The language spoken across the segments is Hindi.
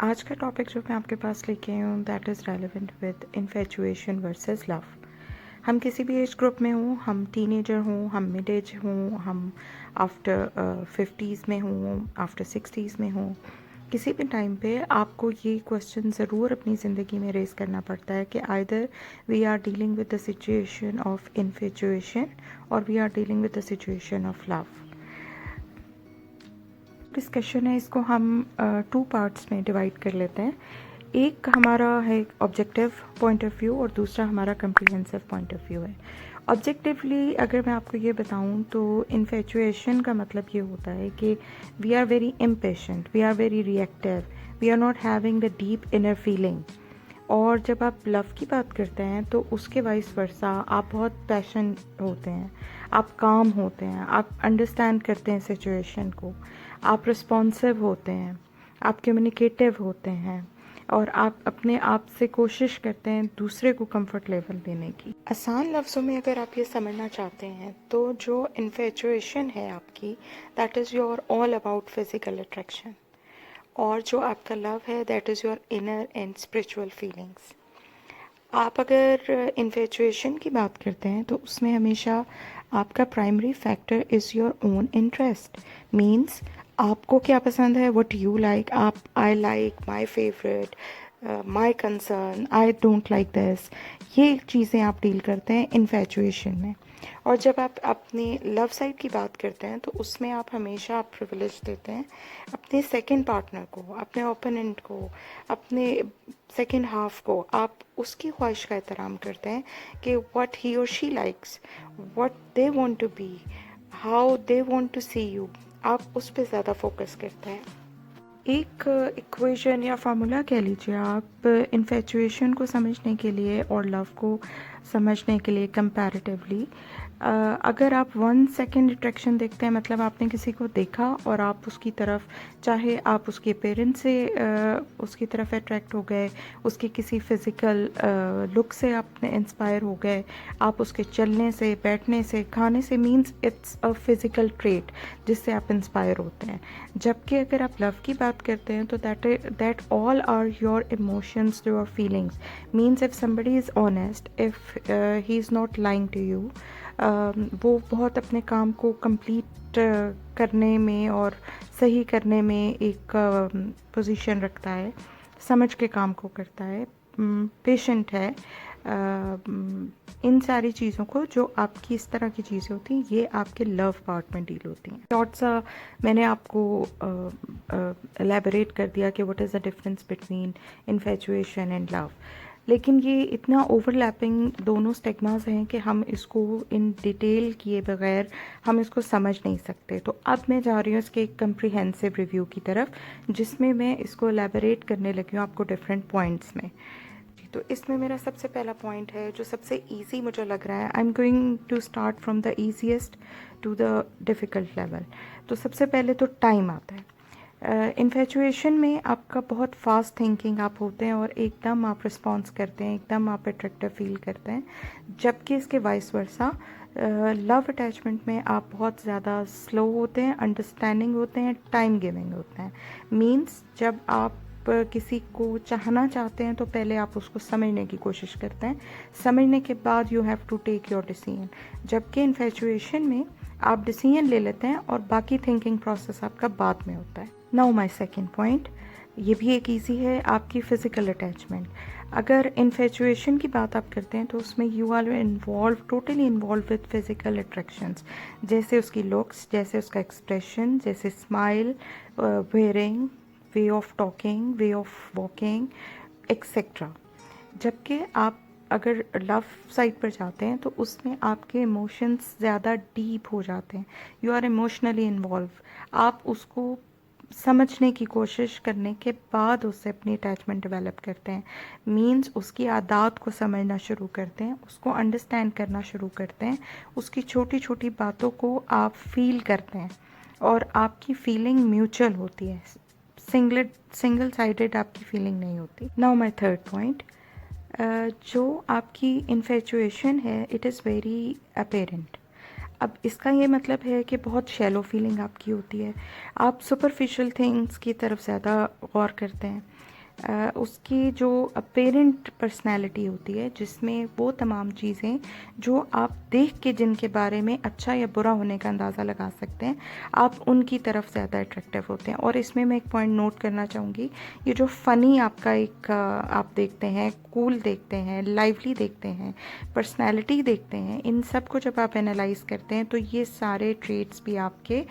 आज का टॉपिक जो मैं आपके पास लेके आई हूँ that is relevant with infatuation versus love. हम किसी भी एज ग्रुप में हों, हम टीनेजर हों, हम मिड एज हों, हम आफ्टर 50s में हों, आफ्टर 60s में हों, किसी भी टाइम पे आपको ये क्वेश्चन ज़रूर अपनी ज़िंदगी में रेज़ करना पड़ता है कि either we are dealing with the situation of infatuation और we are dealing with the situation of love. Discussion है, इसको हम 2 पार्ट्स में डिवाइड कर लेते हैं। एक हमारा है ऑब्जेक्टिव पॉइंट ऑफ व्यू और दूसरा हमारा कम्प्रिहेंसिव पॉइंट ऑफ व्यू है। ऑब्जेक्टिवली अगर मैं आपको ये बताऊं तो इन्फेचुएशन का मतलब ये होता है कि we are very impatient, we are very reactive, we are not having the deep inner feeling. और जब आप लव की बात करते हैं तो उसके वाइस वर्सा आप बहुत पैशन होते हैं, आप काम होते हैं, आप अंडरस्टैंड करते हैं सिचुएशन को, आप रिस्पॉन्सिव होते हैं, आप कम्युनिकेटिव होते हैं और आप अपने आप से कोशिश करते हैं दूसरे को कंफर्ट लेवल देने की। आसान लफ्ज़ों में अगर आप ये समझना चाहते हैं तो जो इन्फेचुएशन है आपकी, that is your all about physical attraction, और जो आपका लव है that is your inner and spiritual feelings. आप अगर इन्फेचुएशन की बात करते हैं तो उसमें हमेशा आपका primary factor is your own interest. Means आपको क्या पसंद है, व्हाट यू लाइक, आप I like, my favourite, my concern, I don't like this, ये चीज़ें आप डील करते हैं इन्फेचुएशन में। और जब आप अपनी लव साइड की बात करते हैं तो उसमें आप हमेशा आप प्रिविलेज देते हैं अपने सेकंड पार्टनर को, अपने ओपोनेंट को, अपने सेकंड हाफ को। आप उसकी ख्वाहिश का एहतराम करते हैं कि व्हाट ही और she likes, what they want to be, how they want to see you, आप उस पर ज़्यादा फोकस करते हैं। एक इक्वेशन या फार्मूला कह लीजिए आप इन्फेचुएशन को समझने के लिए और लव को समझने के लिए कंपैरेटिवली। अगर आप 1 सेकेंड अट्रैक्शन देखते हैं, मतलब आपने किसी को देखा और आप उसकी तरफ, चाहे आप उसके पेरेंट्स से उसकी तरफ अट्रैक्ट हो गए, उसकी किसी फिज़िकल लुक से आपने इंस्पायर हो गए, आप उसके चलने से, बैठने से, खाने से, means it's a physical trait जिससे आप इंस्पायर होते हैं। जबकि अगर आप लव की बात करते हैं तो that all are your emotions, your feelings. Means if somebody is honest, if he is not lying to you, वो बहुत अपने काम को कंप्लीट करने में और सही करने में एक पोजीशन रखता है, समझ के काम को करता है, पेशेंट है, इन सारी चीज़ों को, जो आपकी इस तरह की चीज़ें होती हैं, ये आपके लव पार्ट में डील होती हैं। शॉर्ट सा मैंने आपको एलैबोरेट कर दिया कि what is the difference between infatuation and love, लेकिन ये इतना ओवरलैपिंग दोनों स्टिग्मास हैं कि हम इसको इन डिटेल किए बगैर हम इसको समझ नहीं सकते। तो अब मैं जा रही हूँ इसके एक कम्प्रिहेंसिव रिव्यू की तरफ, जिसमें मैं इसको एलैबोरेट करने लगी हूँ आपको डिफरेंट पॉइंट्स में। तो इसमें मेरा सबसे पहला पॉइंट है जो सबसे ईजी मुझे लग रहा है। I am going to start from the easiest to the difficult level. तो सबसे पहले तो टाइम आता है। इन्फेचुएशन में आपका बहुत फास्ट थिंकिंग आप होते हैं और एकदम आप रिस्पॉन्स करते हैं, एकदम आप अट्रैक्टिव फील करते हैं। जबकि इसके वाइस वर्सा लव अटैचमेंट में आप बहुत ज़्यादा स्लो होते हैं, अंडरस्टैंडिंग होते हैं, टाइम गिविंग होते हैं। मीन्स जब आप किसी को चाहना चाहते हैं तो पहले आप उसको समझने की कोशिश करते हैं, समझने के बाद you have to take your decision. जबकि इन्फेचुएशन में आप डिसीजन ले लेते हैं और बाकी थिंकिंग प्रोसेस आपका बाद में होता है। नाउ माय सेकंड पॉइंट, ये भी एक ईजी है, आपकी फ़िज़िकल अटैचमेंट। अगर इन्फेचुएशन की बात आप करते हैं तो उसमें you are involve, totally involve with physical attractions, जैसे उसकी लुक्स, जैसे उसका एक्सप्रेशन, जैसे smile, wearing, way of talking, way of walking, etcetera. जबकि आप अगर लव साइड पर जाते हैं तो उसमें आपके इमोशंस ज़्यादा डीप हो जाते हैं, यू आर इमोशनली इन्वॉल्व। आप उसको समझने की कोशिश करने के बाद उससे अपनी अटैचमेंट डेवलप करते हैं। मीन्स उसकी आदत को समझना शुरू करते हैं, उसको अंडरस्टैंड करना शुरू करते हैं, उसकी छोटी छोटी बातों को आप फील करते हैं और आपकी फीलिंग म्यूचुअल होती है, सिंगल साइडेड आपकी फीलिंग नहीं होती। नाउ माय थर्ड पॉइंट, जो आपकी इन्फेचुएशन है इट इज़ वेरी अपेरेंट। अब इसका ये मतलब है कि बहुत शैलो फीलिंग आपकी होती है, आप सुपरफिशियल थिंग्स की तरफ ज़्यादा गौर करते हैं। उसकी जो अपेरेंट पर्सनैलिटी होती है, जिसमें वो तमाम चीज़ें जो आप देख के जिनके बारे में अच्छा या बुरा होने का अंदाज़ा लगा सकते हैं, आप उनकी तरफ ज़्यादा अट्रैक्टिव होते हैं। और इसमें मैं एक पॉइंट नोट करना चाहूँगी, ये जो फ़नी आपका एक आप देखते हैं, कूल देखते हैं, लाइवली देखते हैं, पर्सनैलिटी देखते हैं, इन सब को जब आप एनालाइज़ करते हैं तो ये सारे ट्रेट्स भी आपके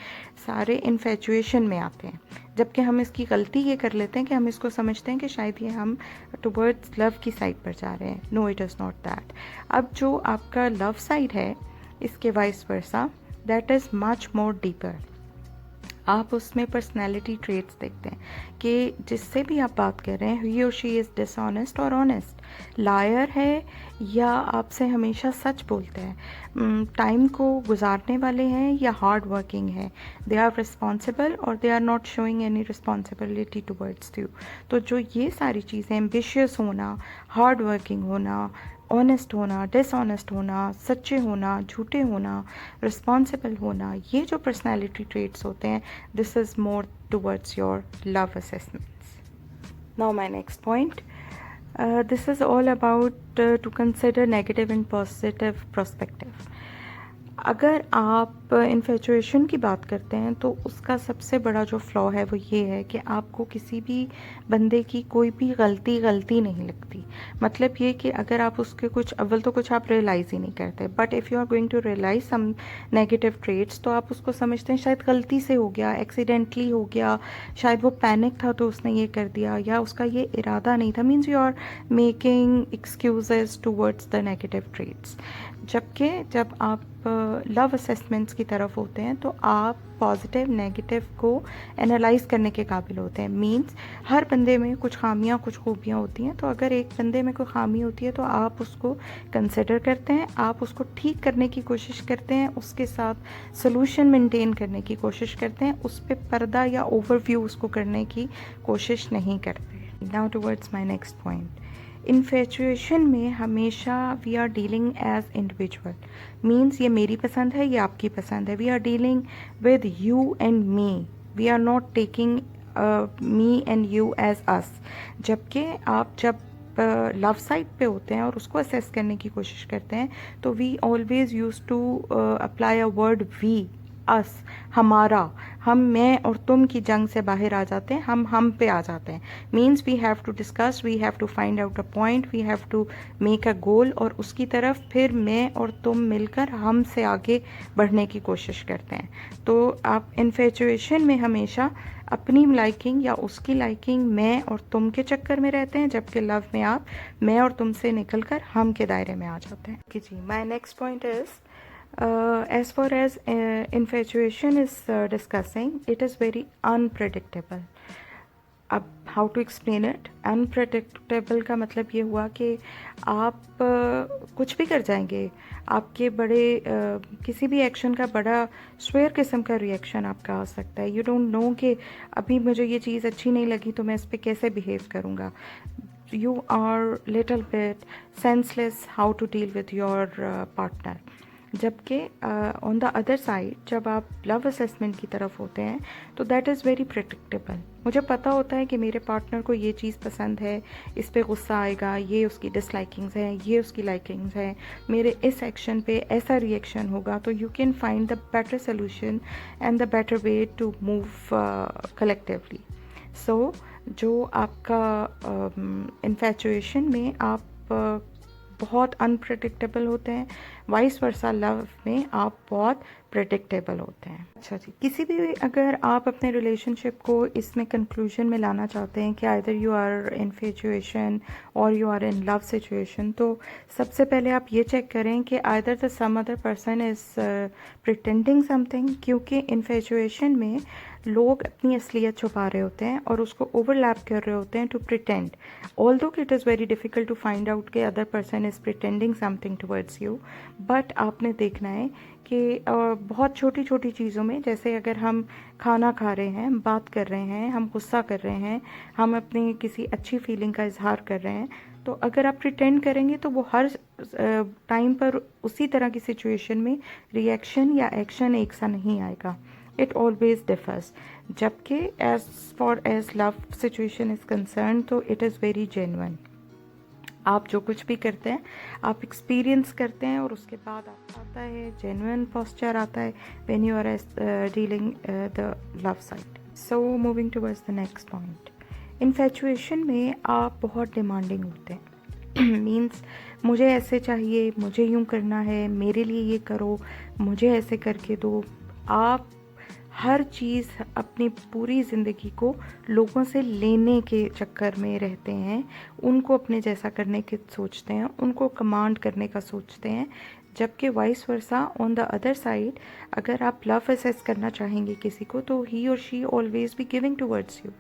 सारे इन्फैचुएशन में आते हैं। जबकि हम इसकी गलती ये कर लेते हैं कि हम इसको समझते हैं कि शायद ये हम टुवर्ड्स लव की साइड पर जा रहे हैं। No, it is not that. अब जो आपका लव साइड है, इसके vice versa, that is much more deeper. आप उसमें पर्सनैलिटी ट्रेट्स देखते हैं कि जिससे भी आप बात कर रहे हैं, ही और शी इज़ डिसऑनेस्ट और ऑनेस्ट, लायर है या आपसे हमेशा सच बोलते हैं, टाइम को गुजारने वाले हैं या हार्ड वर्किंग है, दे आर रिस्पॉन्सिबल और they are not showing any responsibility towards you. तो जो ये सारी चीज़ें, एम्बिशियस होना, हार्ड वर्किंग होना, ऑनेस्ट होना, डिसऑनेस्ट होना, सच्चे होना, झूठे होना, रिस्पॉन्सिबल होना, ये जो पर्सनैलिटी ट्रेट्स होते हैं, this is more towards your love assessments. Now my next point, this is all about to consider negative and positive perspective। अगर आप इन्फेचुएशन की बात करते हैं तो उसका सबसे बड़ा जो फ्लॉ है वो ये है कि आपको किसी भी बंदे की कोई भी गलती नहीं लगती। मतलब ये कि अगर आप उसके कुछ अव्वल तो कुछ आप रियलाइज़ ही नहीं करते, but if you are going to realise some negative traits तो आप उसको समझते हैं शायद गलती से हो गया, एक्सीडेंटली हो गया, शायद वो पैनिक था तो उसने ये कर दिया, या उसका ये इरादा नहीं था। Means you are making excuses towards the negative traits. जबकि जब आप लव असेसमेंट्स की तरफ होते हैं तो आप पॉजिटिव नेगेटिव को एनालाइज करने के काबिल होते हैं। मींस हर बंदे में कुछ खामियां कुछ खूबियां होती हैं, तो अगर एक बंदे में कोई खामी होती है तो आप उसको कंसिडर करते हैं, आप उसको ठीक करने की कोशिश करते हैं, उसके साथ सोल्यूशन मेंटेन करने की कोशिश करते हैं, उस पर पर्दा या ओवरव्यू उसको करने की कोशिश नहीं करते। Now towards my next point, infatuation में हमेशा we are dealing as individual. Means ये मेरी पसंद है, ये आपकी पसंद है, we are dealing with you and me, we are not taking me and you as us. जबकि आप जब लव साइड पे होते हैं और उसको असेस करने की कोशिश करते हैं तो we always use to apply a word we, us, हमारा, हम, मैं और तुम की जंग से बाहर आ जाते हैं, हम पे आ जाते हैं। Means we have to discuss, we have to find out a point, we have to make a goal, और उसकी तरफ फिर मैं और तुम मिलकर हम से आगे बढ़ने की कोशिश करते हैं। तो आप इन्फेचुएशन में हमेशा अपनी लाइकिंग या उसकी लाइकिंग, मैं और तुम के चक्कर में रहते हैं, जबकि लव में आप मैं और तुम से निकलकर हम के दायरे में आ जाते हैं। कि जी, my next point is, as far as infatuation is discussing, it is very unpredictable। अब how to explain it. Unpredictable का मतलब ये हुआ कि आप कुछ भी कर जाएंगे, आपके बड़े किसी भी एक्शन का बड़ा स्वेयर किस्म का रिएक्शन आपका आ सकता है। यू डोंट नो कि अभी मुझे ये चीज़ अच्छी नहीं लगी तो मैं इस पर कैसे बिहेव करूँगा। You are little bit senseless how to deal with your partner. जबकि ऑन द अदर साइड जब आप लव असेसमेंट की तरफ होते हैं तो दैट इज़ वेरी प्रेडिक्टेबल। मुझे पता होता है कि मेरे पार्टनर को ये चीज़ पसंद है, इस पे गुस्सा आएगा, ये उसकी डिसलाइकिंग्स हैं, ये उसकी लाइकिंग्स हैं, मेरे इस एक्शन पे ऐसा रिएक्शन होगा। तो you can find the better solution and the better way to move collectively. So जो आपका इन्फैचुएशन में आप बहुत अनप्रेडिक्टेबल होते हैं, वाइस वर्सा लव में आप बहुत प्रेडिक्टेबल होते हैं। अच्छा जी, किसी भी अगर आप अपने रिलेशनशिप को इसमें कंक्लूजन में लाना चाहते हैं कि आइदर यू आर इन्फेचुएशन और you are in love situation, तो सबसे पहले आप ये चेक करें कि either the some other person is pretending something. क्योंकि इन्फेचुएशन में लोग अपनी असलियत छुपा रहे होते हैं और उसको ओवरलैप कर रहे होते हैं to pretend, although it is very difficult to find out कि other person is pretending something towards you. But आपने देखना है कि बहुत छोटी छोटी चीज़ों में, जैसे अगर हम खाना खा रहे हैं, बात कर रहे हैं, हम गुस्सा कर रहे हैं, हम अपनी किसी अच्छी फीलिंग का इजहार कर रहे हैं, तो अगर आप प्रिटेंड करेंगे तो वो हर टाइम पर उसी तरह की सिचुएशन में रिएक्शन या एक्शन एक सा नहीं आएगा. It always differs. जबकि as far as love situation is concern तो इट इज़ वेरी जेन्युइन. आप जो कुछ भी करते हैं आप एक्सपीरियंस करते हैं और उसके बाद आता है जेन्युइन पोस्चर आता है when you are dealing the love side. So moving towards the next point. Infatuation में आप बहुत डिमांडिंग होते हैं. मीन्स मुझे ऐसे चाहिए, मुझे यूँ करना है, मेरे लिए ये करो, मुझे ऐसे करके दो. आप हर चीज़ अपनी पूरी ज़िंदगी को लोगों से लेने के चक्कर में रहते हैं. उनको अपने जैसा करने के सोचते हैं, उनको कमांड करने का सोचते हैं. जबकि vice versa on the other side, अगर आप लव असेस करना चाहेंगे किसी को तो ही और she always be giving towards you.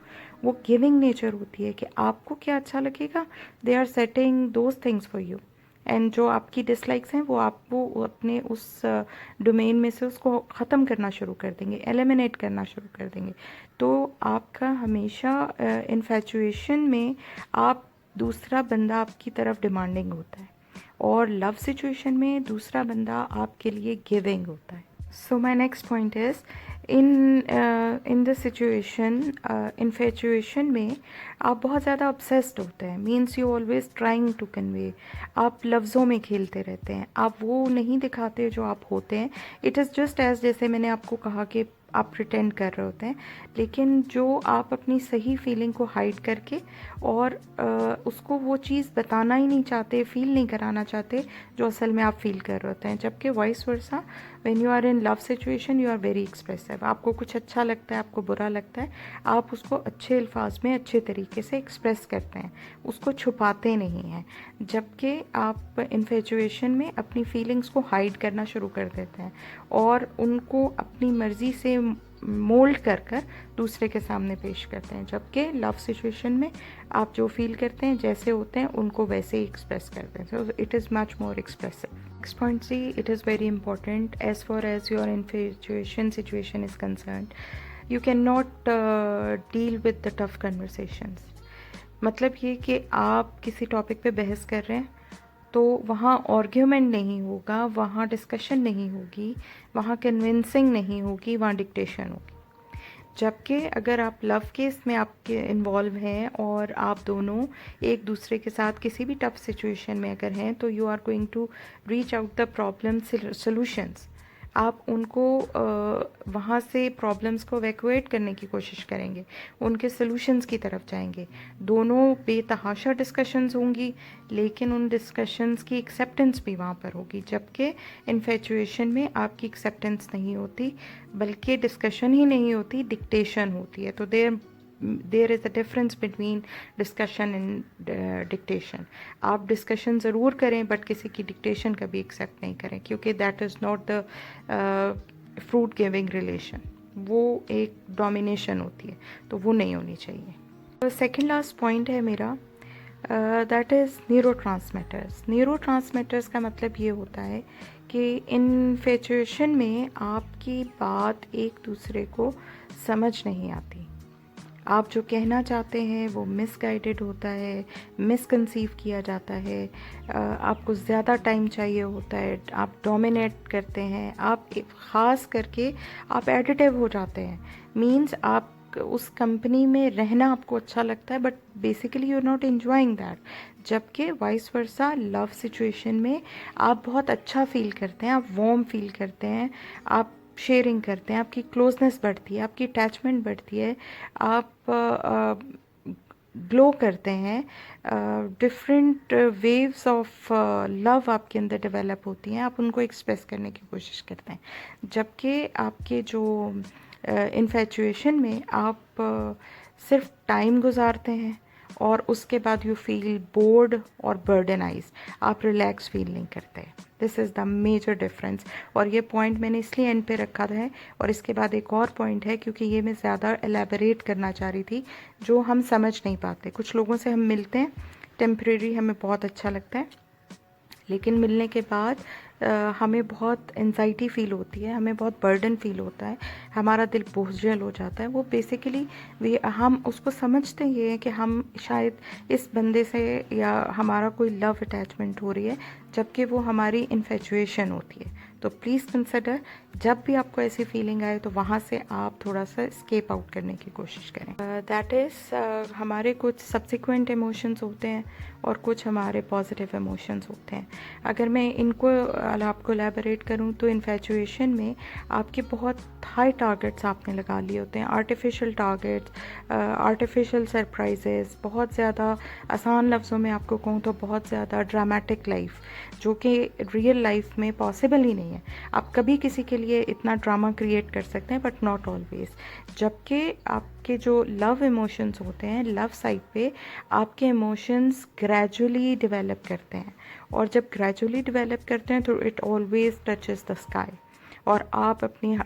वो गिविंग नेचर होती है कि आपको क्या अच्छा लगेगा, they are setting those things for you. And जो आपकी डिसलाइक्स हैं वो आपको अपने उस डोमेन में से उसको ख़त्म करना शुरू कर देंगे, एलिमिनेट करना शुरू कर देंगे. तो आपका हमेशा इन्फैचुएशन में आप दूसरा बंदा आपकी तरफ डिमांडिंग होता है और लव सिचुएशन में दूसरा बंदा आपके लिए गिविंग होता है. So my next point is in the situation infatuation में आप बहुत ज़्यादा ऑब्सेस्ड होते हैं. Means you always trying to convey. आप लफ्ज़ों में खेलते रहते हैं, आप वो नहीं दिखाते जो आप होते हैं. इट इज़ जस्ट एज जैसे मैंने आपको कहा कि आप प्रिटेंड कर रहे होते हैं, लेकिन जो आप अपनी सही फीलिंग को हाइड करके और उसको वो चीज़ बताना ही नहीं चाहते, फील नहीं कराना चाहते जो असल में आप फील कर रहे होते हैं. जबकि vice versa when you are in love situation you are very expressive. आपको कुछ अच्छा लगता है, आपको बुरा लगता है, आप उसको अच्छे अल्फाज में अच्छे तरीके से एक्सप्रेस करते हैं, उसको छुपाते नहीं हैं. जबकि आप इन्फैचुएशन में अपनी फीलिंग्स को हाइड करना शुरू कर देते हैं और उनको अपनी मर्ज़ी से मोल्ड कर कर दूसरे के सामने पेश करते हैं. जबकि लव सिचुएशन में आप जो फील करते हैं, जैसे होते हैं, उनको वैसे ही एक्सप्रेस करते हैं. So it is much more expressive. Next point see, it is very important as far as your infatuation situation is concerned. You can not deal with the tough conversations. मतलब ये कि आप किसी टॉपिक पे बहस कर रहे हैं तो वहाँ आर्ग्यूमेंट नहीं होगा, वहाँ डिस्कशन नहीं होगी, वहाँ कन्विंसिंग नहीं होगी, वहाँ डिक्टेशन होगी. जबकि अगर आप लव केस में आपके इन्वॉल्व हैं और आप दोनों एक दूसरे के साथ किसी भी टफ सिचुएशन में अगर हैं तो you are going to reach out the problem solutions. आप उनको वहाँ से प्रॉब्लम्स को इवैक्यूएट करने की कोशिश करेंगे, उनके सॉल्यूशंस की तरफ जाएंगे. दोनों बेतहाशा डिस्कशंस होंगी, लेकिन उन डिस्कशंस की एक्सेप्टेंस भी वहाँ पर होगी. जबकि इन्फैचुएशन में आपकी एक्सेप्टेंस नहीं होती, बल्कि डिस्कशन ही नहीं होती, डिक्टेशन होती है. तो there is a difference between discussion and dictation. आप डिस्कशन ज़रूर करें बट किसी की डिक्टेशन कभी एक्सेप्ट नहीं करें, क्योंकि that is not the fruit giving relation. वो एक डोमिनेशन होती है, तो वो नहीं होनी चाहिए. सेकेंड लास्ट पॉइंट है मेरा, दैट इज़ न्यूरोट्रांसमीटर्स. न्यूरोट्रांसमीटर्स का मतलब ये होता है कि इन्फैचुएशन में आपकी बात एक दूसरे को समझ नहीं आती. आप जो कहना चाहते हैं वो मिसगाइडेड होता है, मिसकंसीव किया जाता है, आपको ज़्यादा टाइम चाहिए होता है, आप डोमिनेट करते हैं, आप ख़ास करके आप एडिटिव हो जाते हैं. मींस आप उस कंपनी में रहना आपको अच्छा लगता है but basically you are not enjoying that. जबकि वाइस वर्सा लव सिचुएशन में आप बहुत अच्छा फील करते हैं, आप वार्म फील करते हैं, आप शेयरिंग करते हैं, आपकी क्लोजनेस बढ़ती है, आपकी अटैचमेंट बढ़ती है, आप ग्लो करते हैं, डिफरेंट वेव्स ऑफ लव आपके अंदर डेवलप होती हैं, आप उनको एक्सप्रेस करने की कोशिश करते हैं. जबकि आपके जो इन्फैचुएशन में आप सिर्फ टाइम गुजारते हैं और उसके बाद यू फील बोर्ड और बर्डनाइज, आप रिलैक्स फील नहीं करते. This is the major difference. और ये पॉइंट मैंने इसलिए एंड पे रखा है. और इसके बाद एक और पॉइंट है, क्योंकि ये मैं ज़्यादा एलेबोरेट करना चाह रही थी, जो हम समझ नहीं पाते. कुछ लोगों से हम मिलते हैं, टेम्परेरी हमें बहुत अच्छा लगता है, लेकिन मिलने के बाद हमें बहुत एंजाइटी फ़ील होती है, हमें बहुत बर्डन फ़ील होता है, हमारा दिल बोझिल हो जाता है, वो बेसिकली वे हम उसको समझते ये हैं कि हम शायद इस बंदे से या हमारा कोई लव अटैचमेंट हो रही है, जबकि वो हमारी इन्फेचुएशन होती है। तो प्लीज़ कंसिडर, जब भी आपको ऐसी फीलिंग आए तो वहाँ से आप थोड़ा सा स्केप आउट करने की कोशिश करें। दैट इज़ हमारे कुछ सब्सिक्वेंट इमोशंस होते हैं और कुछ हमारे पॉजिटिव इमोशंस होते हैं। अगर मैं इनको आपको एलैबोरेट करूँ तो इन्फेचुएशन में आपके बहुत हाई टारगेट्स आपने लगा लिए होते हैं, आर्टिफिशियल टारगेट्स, आर्टिफिशियल सरप्राइजेज़, बहुत ज़्यादा आसान लफ्ज़ों में आपको कहूँ तो बहुत ज़्यादा ड्रामेटिक लाइफ, जो कि रियल लाइफ में पॉसिबल ही नहीं है। आप कभी किसी के लिए इतना ड्रामा क्रिएट कर सकते हैं बट नॉट ऑलवेज। जबकि आपके जो लव इमोशंस होते हैं, लव साइड पे आपके इमोशंस ग्रेजुअली डेवलप करते हैं, और जब ग्रेजुअली डेवलप करते हैं तो it always touches the sky, और आप अपनी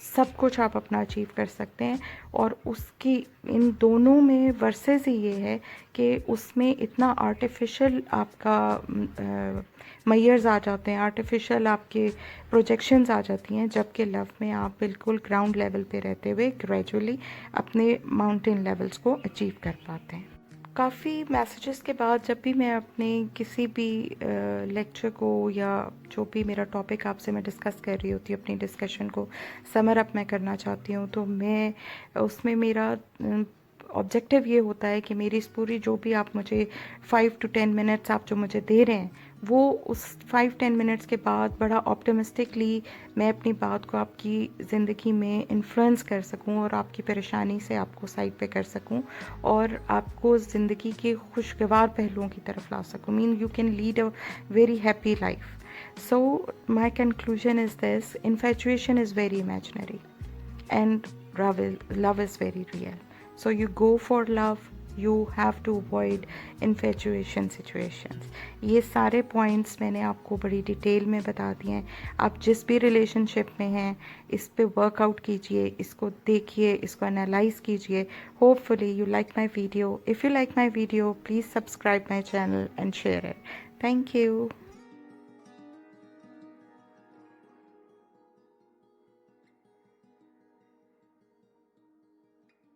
सब कुछ आप अपना अचीव कर सकते हैं। और उसकी इन दोनों में वर्सेस ही ये है कि उसमें इतना आर्टिफिशियल आपका मयर्स आ जाते हैं, आर्टिफिशियल आपके प्रोजेक्शंस आ जाती हैं, जबकि लव में आप बिल्कुल ग्राउंड लेवल पे रहते हुए ग्रेजुअली अपने माउंटेन लेवल्स को अचीव कर पाते हैं। काफ़ी मैसेजेस के बाद जब भी मैं अपने किसी भी लेक्चर को या जो भी मेरा टॉपिक आपसे मैं डिस्कस कर रही होती हूँ, अपनी डिस्कशन को समर अप मैं करना चाहती हूँ, तो मैं उसमें मेरा ऑब्जेक्टिव ये होता है कि मेरी इस पूरी जो भी आप मुझे 5 to 10 मिनट्स आप जो मुझे दे रहे हैं, वो उस 5-10 मिनट्स के बाद बड़ा ऑप्टिमिस्टिकली मैं अपनी बात को आपकी ज़िंदगी में इन्फ्लुएंस कर सकूं और आपकी परेशानी से आपको साइड पे कर सकूं और आपको ज़िंदगी के खुशगवार पहलुओं की तरफ ला सकूं। Mean you can lead a very happy life. So my conclusion is this: infatuation is very imaginary and love is very real. So you go for love, you have to avoid infatuation situations. ये सारे पॉइंट्स मैंने आपको बड़ी डिटेल में बता दिए हैं। आप जिस भी रिलेशनशिप में हैं, इस पे वर्कआउट कीजिए, इसको देखिए, इसको एनालाइज कीजिए। Hopefully you like my video. If you like my video, please subscribe my channel and share it. Thank you.